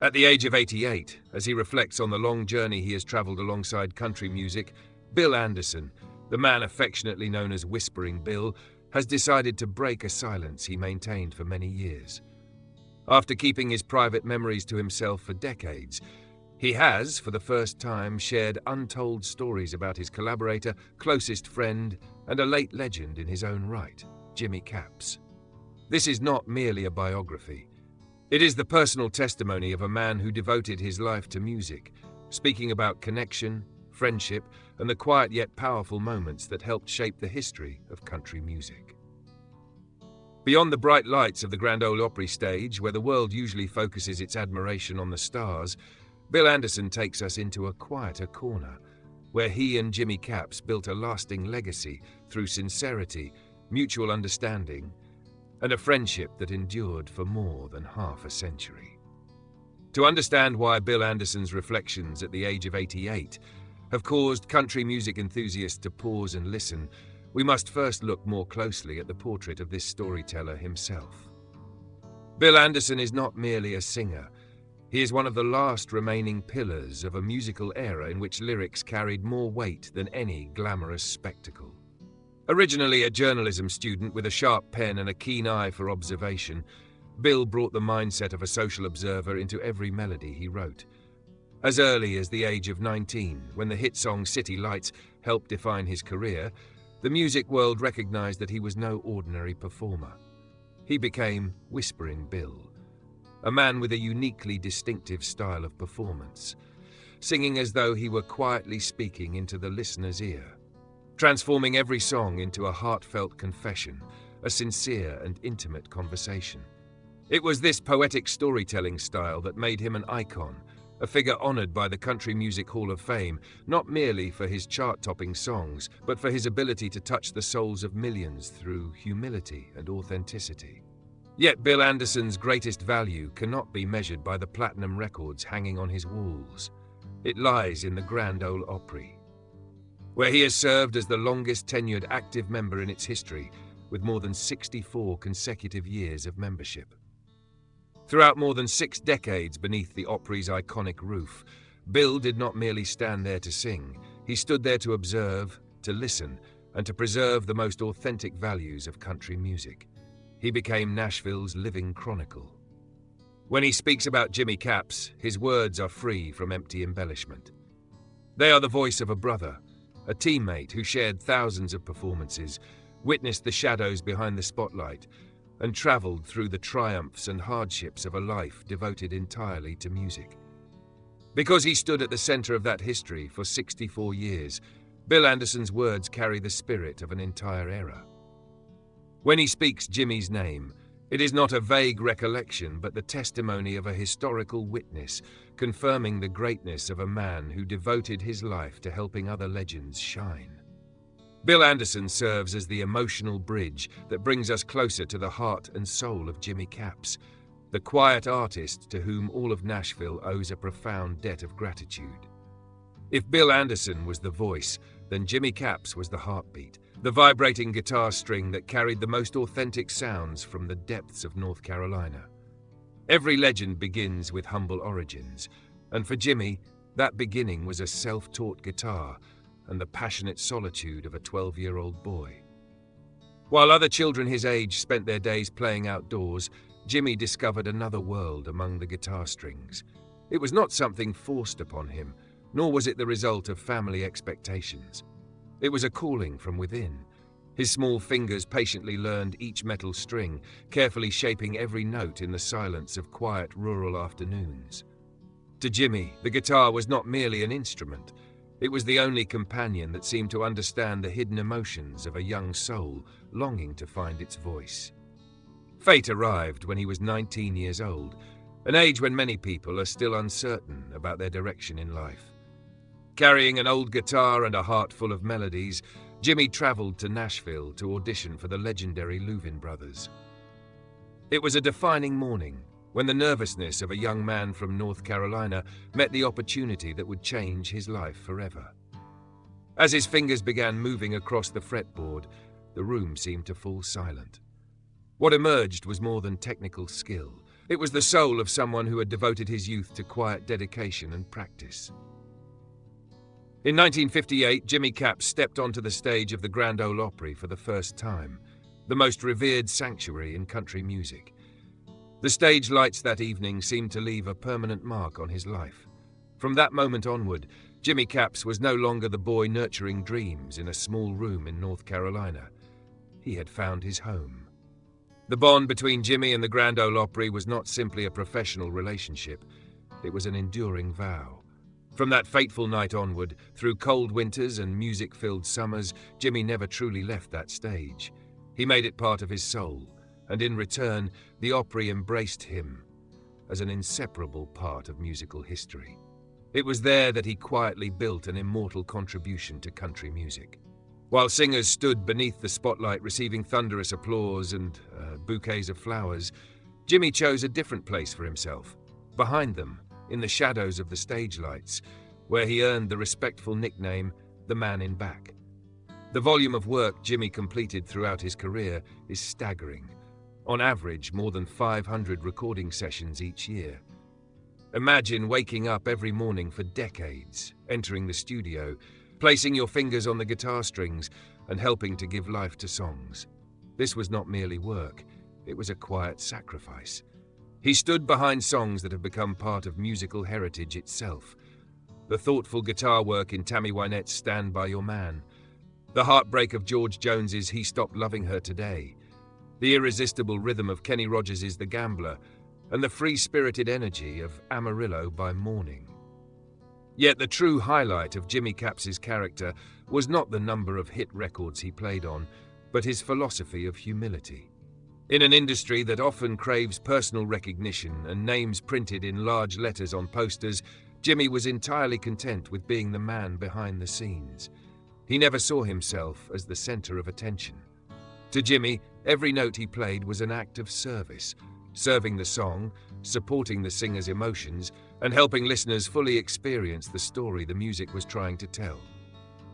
At the age of 88, as he reflects on the long journey he has traveled alongside country music, Bill Anderson, the man affectionately known as Whispering Bill, has decided to break a silence he maintained for many years. After keeping his private memories to himself for decades, he has, for the first time, shared untold stories about his collaborator, closest friend, and a late legend in his own right, Jimmy Capps. This is not merely a biography. It is the personal testimony of a man who devoted his life to music, speaking about connection, friendship, and the quiet yet powerful moments that helped shape the history of country music. Beyond the bright lights of the Grand Ole Opry stage, where the world usually focuses its admiration on the stars, Bill Anderson takes us into a quieter corner, where he and Jimmy Capps built a lasting legacy through sincerity, mutual understanding, and a friendship that endured for more than half a century. To understand why Bill Anderson's reflections at the age of 88 have caused country music enthusiasts to pause and listen, we must first look more closely at the portrait of this storyteller himself. Bill Anderson is not merely a singer. He is one of the last remaining pillars of a musical era in which lyrics carried more weight than any glamorous spectacle. Originally a journalism student with a sharp pen and a keen eye for observation, Bill brought the mindset of a social observer into every melody he wrote. As early as the age of 19, when the hit song City Lights helped define his career, the music world recognized that he was no ordinary performer. He became Whispering Bill, a man with a uniquely distinctive style of performance, singing as though he were quietly speaking into the listener's ear, transforming every song into a heartfelt confession, a sincere and intimate conversation. It was this poetic storytelling style that made him an icon, a figure honored by the Country Music Hall of Fame, not merely for his chart-topping songs, but for his ability to touch the souls of millions through humility and authenticity. Yet Bill Anderson's greatest value cannot be measured by the platinum records hanging on his walls. It lies in the Grand Ole Opry, where he has served as the longest-tenured active member in its history, with more than 64 consecutive years of membership. Throughout more than 6 decades beneath the Opry's iconic roof, Bill did not merely stand there to sing. He stood there to observe, to listen, and to preserve the most authentic values of country music. He became Nashville's living chronicle. When he speaks about Jimmy Capps, his words are free from empty embellishment. They are the voice of a brother, a teammate who shared thousands of performances, witnessed the shadows behind the spotlight, and traveled through the triumphs and hardships of a life devoted entirely to music. Because he stood at the center of that history for 64 years, Bill Anderson's words carry the spirit of an entire era. When he speaks Jimmy's name, it is not a vague recollection, but the testimony of a historical witness, confirming the greatness of a man who devoted his life to helping other legends shine. Bill Anderson serves as the emotional bridge that brings us closer to the heart and soul of Jimmy Capps, the quiet artist to whom all of Nashville owes a profound debt of gratitude. If Bill Anderson was the voice, then Jimmy Capps was the heartbeat, the vibrating guitar string that carried the most authentic sounds from the depths of North Carolina. Every legend begins with humble origins, and for Jimmy, that beginning was a self-taught guitar and the passionate solitude of a 12-year-old boy. While other children his age spent their days playing outdoors, Jimmy discovered another world among the guitar strings. It was not something forced upon him, nor was it the result of family expectations. It was a calling from within. His small fingers patiently learned each metal string, carefully shaping every note in the silence of quiet rural afternoons. To Jimmy, the guitar was not merely an instrument. It was the only companion that seemed to understand the hidden emotions of a young soul longing to find its voice. Fate arrived when he was 19 years old, an age when many people are still uncertain about their direction in life. Carrying an old guitar and a heart full of melodies, Jimmy traveled to Nashville to audition for the legendary Louvin Brothers. It was a defining morning when the nervousness of a young man from North Carolina met the opportunity that would change his life forever. As his fingers began moving across the fretboard, the room seemed to fall silent. What emerged was more than technical skill, It was the soul of someone who had devoted his youth to quiet dedication and practice. In 1958, Jimmy Capps stepped onto the stage of the Grand Ole Opry for the first time, the most revered sanctuary in country music. The stage lights that evening seemed to leave a permanent mark on his life. From that moment onward, Jimmy Capps was no longer the boy nurturing dreams in a small room in North Carolina. He had found his home. The bond between Jimmy and the Grand Ole Opry was not simply a professional relationship. It was an enduring vow. From that fateful night onward, through cold winters and music-filled summers, Jimmy never truly left that stage. He made it part of his soul, and in return, the Opry embraced him as an inseparable part of musical history. It was there that he quietly built an immortal contribution to country music. While singers stood beneath the spotlight receiving thunderous applause and bouquets of flowers, Jimmy chose a different place for himself, behind them, in the shadows of the stage lights, where he earned the respectful nickname, the Man in Back. The volume of work Jimmy completed throughout his career is staggering. On average, more than 500 recording sessions each year. Imagine waking up every morning for decades, entering the studio, placing your fingers on the guitar strings, and helping to give life to songs. This was not merely work, it was a quiet sacrifice. He stood behind songs that have become part of musical heritage itself. The thoughtful guitar work in Tammy Wynette's Stand By Your Man, the heartbreak of George Jones's He Stopped Loving Her Today, the irresistible rhythm of Kenny Rogers' The Gambler, and the free-spirited energy of Amarillo by Morning. Yet the true highlight of Jimmy Capps's character was not the number of hit records he played on, but his philosophy of humility. In an industry that often craves personal recognition and names printed in large letters on posters, Jimmy was entirely content with being the man behind the scenes. He never saw himself as the center of attention. To Jimmy, every note he played was an act of service, serving the song, supporting the singer's emotions, and helping listeners fully experience the story the music was trying to tell.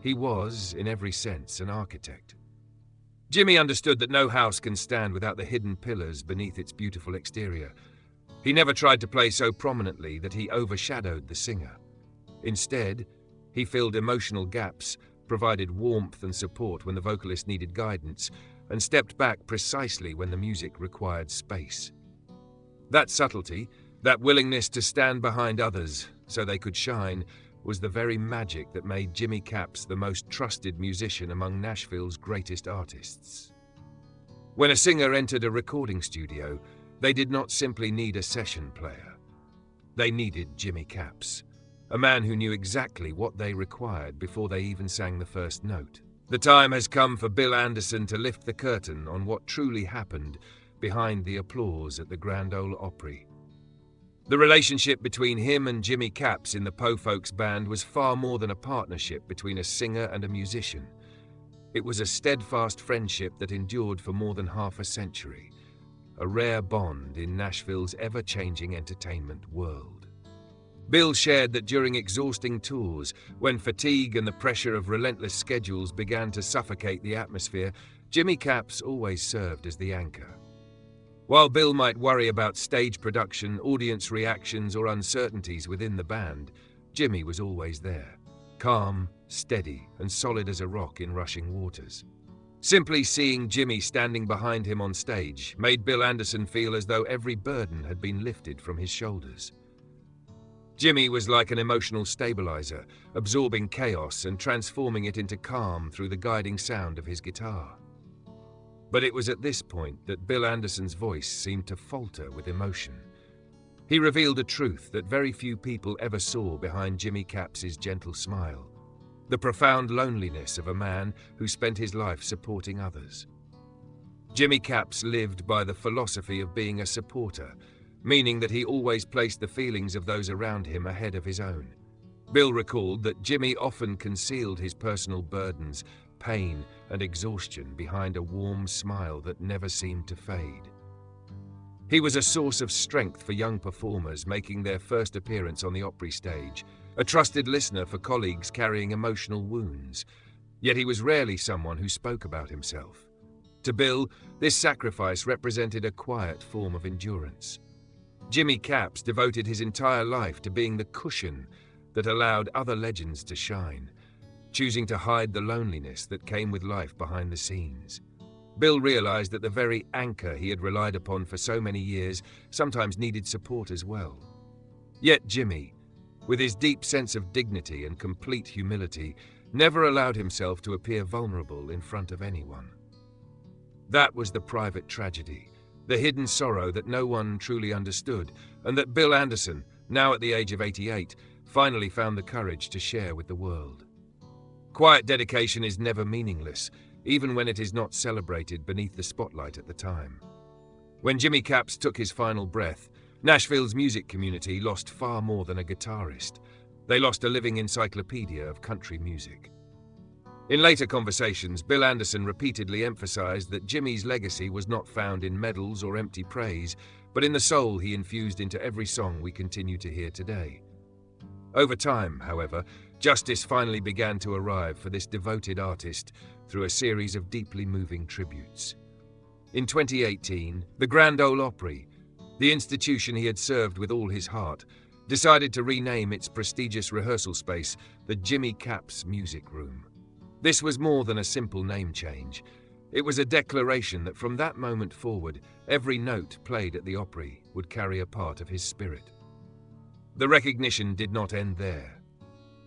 He was, in every sense, an architect. Jimmy understood that no house can stand without the hidden pillars beneath its beautiful exterior. He never tried to play so prominently that he overshadowed the singer. Instead, he filled emotional gaps, provided warmth and support when the vocalist needed guidance, and stepped back precisely when the music required space. That subtlety, that willingness to stand behind others so they could shine, was the very magic that made Jimmy Capps the most trusted musician among Nashville's greatest artists. When a singer entered a recording studio, they did not simply need a session player. They needed Jimmy Capps, a man who knew exactly what they required before they even sang the first note. The time has come for Bill Anderson to lift the curtain on what truly happened behind the applause at the Grand Ole Opry. The relationship between him and Jimmy Capps in the Po Folks band was far more than a partnership between a singer and a musician. It was a steadfast friendship that endured for more than half a century, a rare bond in Nashville's ever-changing entertainment world. Bill shared that during exhausting tours, when fatigue and the pressure of relentless schedules began to suffocate the atmosphere, Jimmy Capps always served as the anchor. While Bill might worry about stage production, audience reactions, or uncertainties within the band, Jimmy was always there, calm, steady, and solid as a rock in rushing waters. Simply seeing Jimmy standing behind him on stage made Bill Anderson feel as though every burden had been lifted from his shoulders. Jimmy was like an emotional stabilizer, absorbing chaos and transforming it into calm through the guiding sound of his guitar. But it was at this point that Bill Anderson's voice seemed to falter with emotion. He revealed a truth that very few people ever saw behind Jimmy Capps's gentle smile, the profound loneliness of a man who spent his life supporting others. Jimmy Capps lived by the philosophy of being a supporter, meaning that he always placed the feelings of those around him ahead of his own. Bill recalled that Jimmy often concealed his personal burdens, pain, and exhaustion behind a warm smile that never seemed to fade. He was a source of strength for young performers making their first appearance on the Opry stage, a trusted listener for colleagues carrying emotional wounds. Yet he was rarely someone who spoke about himself. To Bill, this sacrifice represented a quiet form of endurance. Jimmy Capps devoted his entire life to being the cushion that allowed other legends to shine, choosing to hide the loneliness that came with life behind the scenes. Bill realized that the very anchor he had relied upon for so many years sometimes needed support as well. Yet Jimmy, with his deep sense of dignity and complete humility, never allowed himself to appear vulnerable in front of anyone. That was the private tragedy, the hidden sorrow that no one truly understood, and that Bill Anderson, now at the age of 88, finally found the courage to share with the world. Quiet dedication is never meaningless, even when it is not celebrated beneath the spotlight at the time. When Jimmy Capps took his final breath, Nashville's music community lost far more than a guitarist. They lost a living encyclopedia of country music. In later conversations, Bill Anderson repeatedly emphasized that Jimmy's legacy was not found in medals or empty praise, but in the soul he infused into every song we continue to hear today. Over time, however, justice finally began to arrive for this devoted artist through a series of deeply moving tributes. In 2018, the Grand Ole Opry, the institution he had served with all his heart, decided to rename its prestigious rehearsal space the Jimmy Capps Music Room. This was more than a simple name change. It was a declaration that from that moment forward, every note played at the Opry would carry a part of his spirit. The recognition did not end there.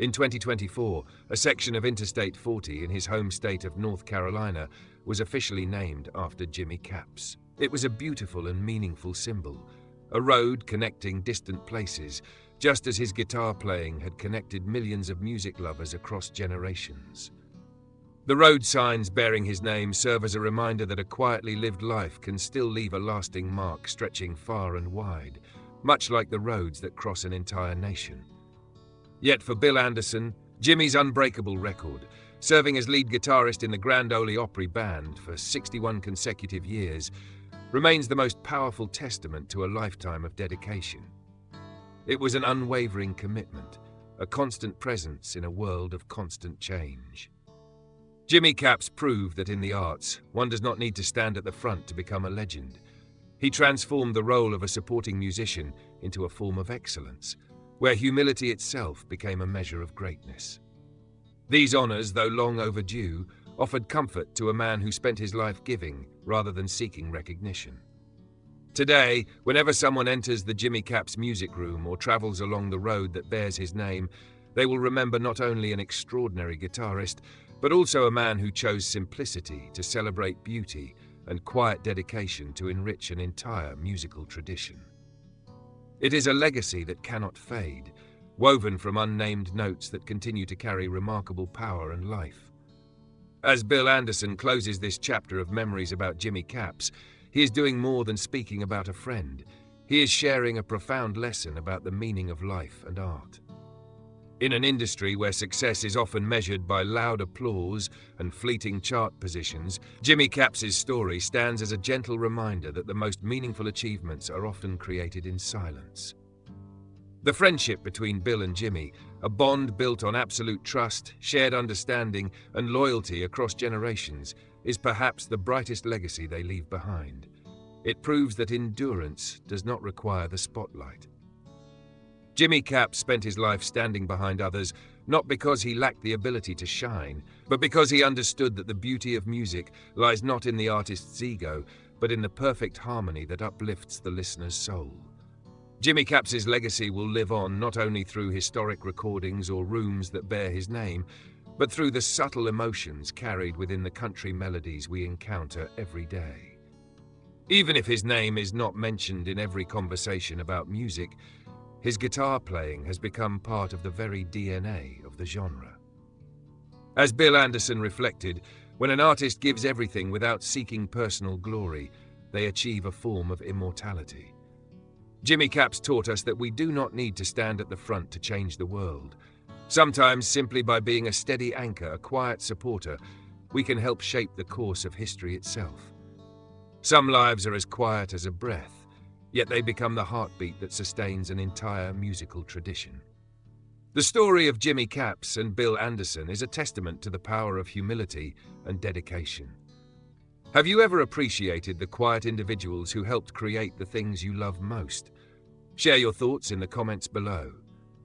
In 2024, a section of Interstate 40 in his home state of North Carolina was officially named after Jimmy Capps. It was a beautiful and meaningful symbol, a road connecting distant places, just as his guitar playing had connected millions of music lovers across generations. The road signs bearing his name serve as a reminder that a quietly lived life can still leave a lasting mark stretching far and wide, much like the roads that cross an entire nation. Yet for Bill Anderson, Jimmy's unbreakable record, serving as lead guitarist in the Grand Ole Opry Band for 61 consecutive years, remains the most powerful testament to a lifetime of dedication. It was an unwavering commitment, a constant presence in a world of constant change. Jimmy Capps proved that in the arts, one does not need to stand at the front to become a legend. He transformed the role of a supporting musician into a form of excellence, where humility itself became a measure of greatness. These honors, though long overdue, offered comfort to a man who spent his life giving rather than seeking recognition. Today, whenever someone enters the Jimmy Capps Music Room or travels along the road that bears his name, they will remember not only an extraordinary guitarist, but also a man who chose simplicity to celebrate beauty and quiet dedication to enrich an entire musical tradition. It is a legacy that cannot fade, woven from unnamed notes that continue to carry remarkable power and life. As Bill Anderson closes this chapter of memories about Jimmy Capps, he is doing more than speaking about a friend. He is sharing a profound lesson about the meaning of life and art. In an industry where success is often measured by loud applause and fleeting chart positions, Jimmy Capps' story stands as a gentle reminder that the most meaningful achievements are often created in silence. The friendship between Bill and Jimmy, a bond built on absolute trust, shared understanding, and loyalty across generations, is perhaps the brightest legacy they leave behind. It proves that endurance does not require the spotlight. Jimmy Capps spent his life standing behind others, not because he lacked the ability to shine, but because he understood that the beauty of music lies not in the artist's ego, but in the perfect harmony that uplifts the listener's soul. Jimmy Capps' legacy will live on not only through historic recordings or rooms that bear his name, but through the subtle emotions carried within the country melodies we encounter every day. Even if his name is not mentioned in every conversation about music, his guitar playing has become part of the very DNA of the genre. As Bill Anderson reflected, when an artist gives everything without seeking personal glory, they achieve a form of immortality. Jimmy Capps taught us that we do not need to stand at the front to change the world. Sometimes, simply by being a steady anchor, a quiet supporter, we can help shape the course of history itself. Some lives are as quiet as a breath, yet they become the heartbeat that sustains an entire musical tradition. The story of Jimmy Capps and Bill Anderson is a testament to the power of humility and dedication. Have you ever appreciated the quiet individuals who helped create the things you love most? Share your thoughts in the comments below,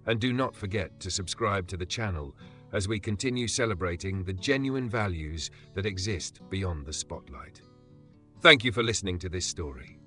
and do not forget to subscribe to the channel as we continue celebrating the genuine values that exist beyond the spotlight. Thank you for listening to this story.